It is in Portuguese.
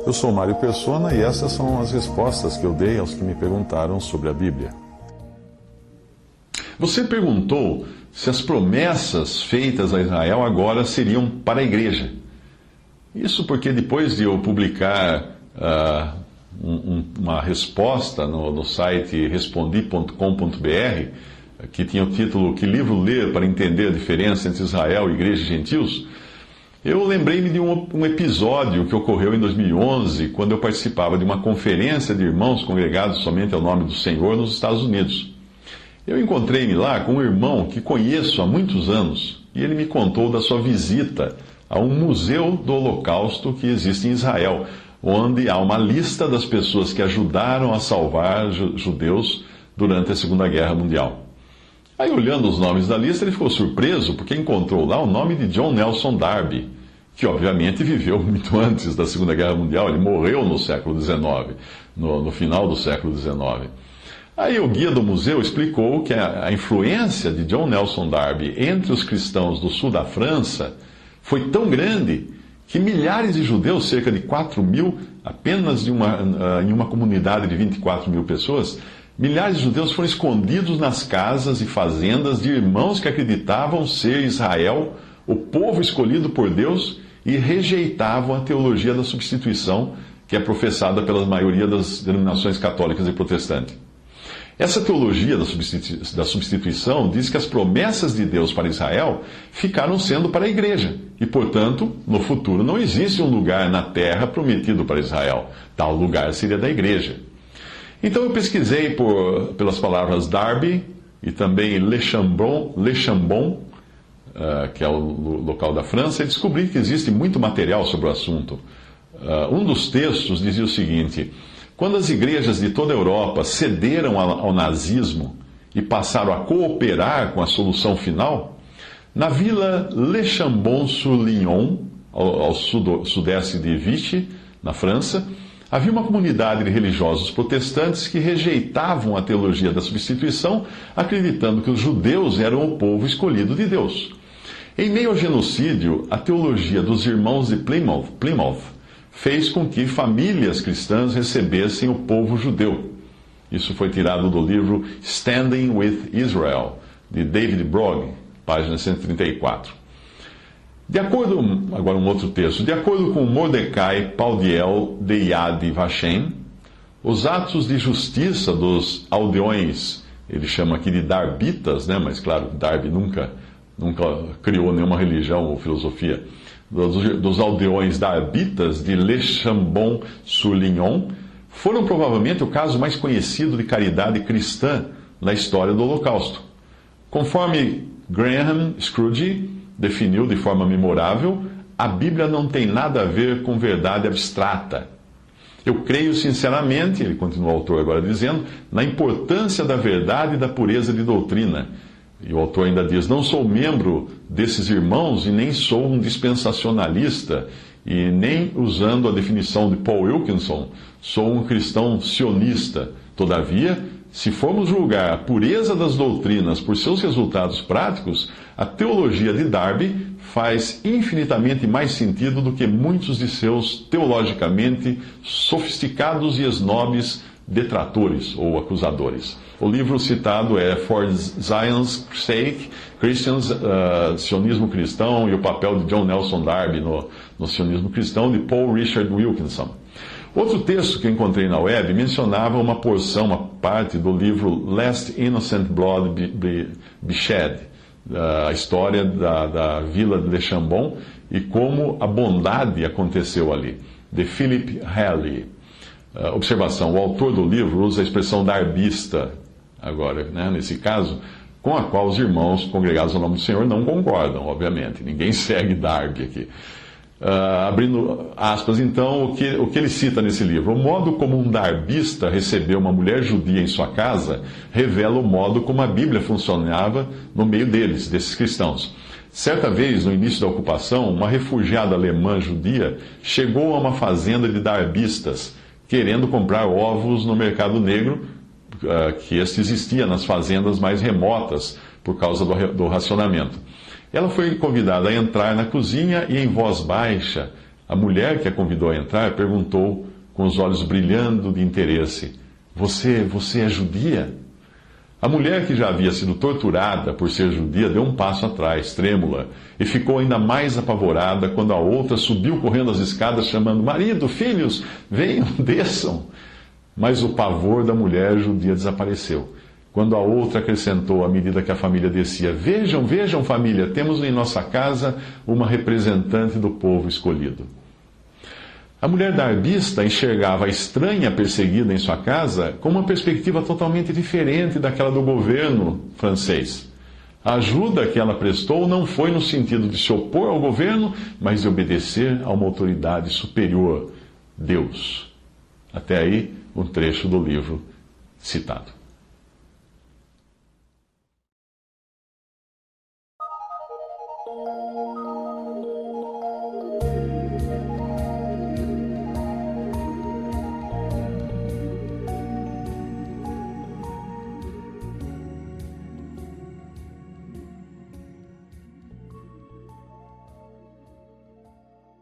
Eu sou Mário Persona e essas são as respostas que eu dei aos que me perguntaram sobre a Bíblia. Você perguntou se as promessas feitas a Israel agora seriam para a igreja. Isso porque depois de eu publicar uma resposta no site respondi.com.br, que tinha o título "Que livro ler para entender a diferença entre Israel, igreja e gentios?", eu lembrei-me de um episódio que ocorreu em 2011, quando eu participava de uma conferência de irmãos congregados somente ao nome do Senhor nos Estados Unidos. Eu encontrei-me lá com um irmão que conheço há muitos anos, e ele me contou da sua visita a um museu do Holocausto que existe em Israel, onde há uma lista das pessoas que ajudaram a salvar judeus durante a Segunda Guerra Mundial. Aí, olhando os nomes da lista, ele ficou surpreso porque encontrou lá o nome de John Nelson Darby, que obviamente viveu muito antes da Segunda Guerra Mundial. Ele morreu no século XIX, no final do século XIX. Aí o guia do museu explicou que a influência de John Nelson Darby entre os cristãos do sul da França foi tão grande que milhares de judeus, cerca de 4 mil, apenas em uma comunidade de 24 mil pessoas, milhares de judeus foram escondidos nas casas e fazendas de irmãos que acreditavam ser Israel, o povo escolhido por Deus, e rejeitavam a teologia da substituição, que é professada pela maioria das denominações católicas e protestantes. Essa teologia da substituição diz que as promessas de Deus para Israel ficaram sendo para a igreja, e, portanto, no futuro não existe um lugar na terra prometido para Israel. Tal lugar seria da igreja. Então eu pesquisei pelas palavras Darby e também Le Chambon, que é o local da França, e descobri que existe muito material sobre o assunto. Um dos textos dizia o seguinte: quando as igrejas de toda a Europa cederam ao nazismo e passaram a cooperar com a solução final, na vila Le Chambon-sur-Lignon, ao sudeste de Vichy, na França, havia uma comunidade de religiosos protestantes que rejeitavam a teologia da substituição, acreditando que os judeus eram o povo escolhido de Deus. Em meio ao genocídio, a teologia dos irmãos de Plymouth fez com que famílias cristãs recebessem o povo judeu. Isso foi tirado do livro Standing with Israel, de David Brogg, página 134. Agora um outro texto. De acordo com Mordecai Paldiel de Yad Vashem, os atos de justiça dos aldeões, ele chama aqui de darbitas, né? Mas claro, Darby nunca criou nenhuma religião ou filosofia, dos aldeões darbitas de Le Chambon-sur-Lignon, foram provavelmente o caso mais conhecido de caridade cristã na história do Holocausto. Conforme Graham Scrooge definiu de forma memorável, a Bíblia não tem nada a ver com verdade abstrata. Eu creio sinceramente, ele continua o autor agora dizendo, na importância da verdade e da pureza de doutrina. E o autor ainda diz: não sou membro desses irmãos e nem sou um dispensacionalista, e nem, usando a definição de Paul Wilkinson, sou um cristão sionista. Todavia, se formos julgar a pureza das doutrinas por seus resultados práticos, a teologia de Darby faz infinitamente mais sentido do que muitos de seus teologicamente sofisticados e esnobes detratores ou acusadores. O livro citado é For Zion's Sake, Christians, Sionismo Cristão e o papel de John Nelson Darby no sionismo cristão, de Paul Richard Wilkinson. Outro texto que eu encontrei na web mencionava uma parte do livro Lest Innocent Blood Be Shed, a história da vila de Le Chambon e como a bondade aconteceu ali, de Philip Hallie. Observação: o autor do livro usa a expressão darbista, agora, né, nesse caso, com a qual os irmãos congregados ao nome do Senhor não concordam, obviamente. Ninguém segue Darby aqui. Abrindo aspas, então, o que ele cita nesse livro: o modo como um darbista recebeu uma mulher judia em sua casa revela o modo como a Bíblia funcionava no meio desses cristãos. Certa vez, no início da ocupação, uma refugiada alemã judia chegou a uma fazenda de darbistas, querendo comprar ovos no mercado negro, que este existia nas fazendas mais remotas por causa do racionamento. Ela foi convidada a entrar na cozinha e, em voz baixa, A mulher que a convidou a entrar perguntou, com os olhos brilhando de interesse: Você é judia? A mulher, que já havia sido torturada por ser judia, deu um passo atrás, trêmula, e ficou ainda mais apavorada quando a outra subiu correndo as escadas, chamando: Marido, filhos, venham, desçam. Mas o pavor da mulher judia desapareceu quando a outra acrescentou, à medida que a família descia: Vejam, vejam, família, temos em nossa casa uma representante do povo escolhido. A mulher darbista enxergava a estranha perseguida em sua casa com uma perspectiva totalmente diferente daquela do governo francês. A ajuda que ela prestou não foi no sentido de se opor ao governo, mas de obedecer a uma autoridade superior, Deus. Até aí, um trecho do livro citado.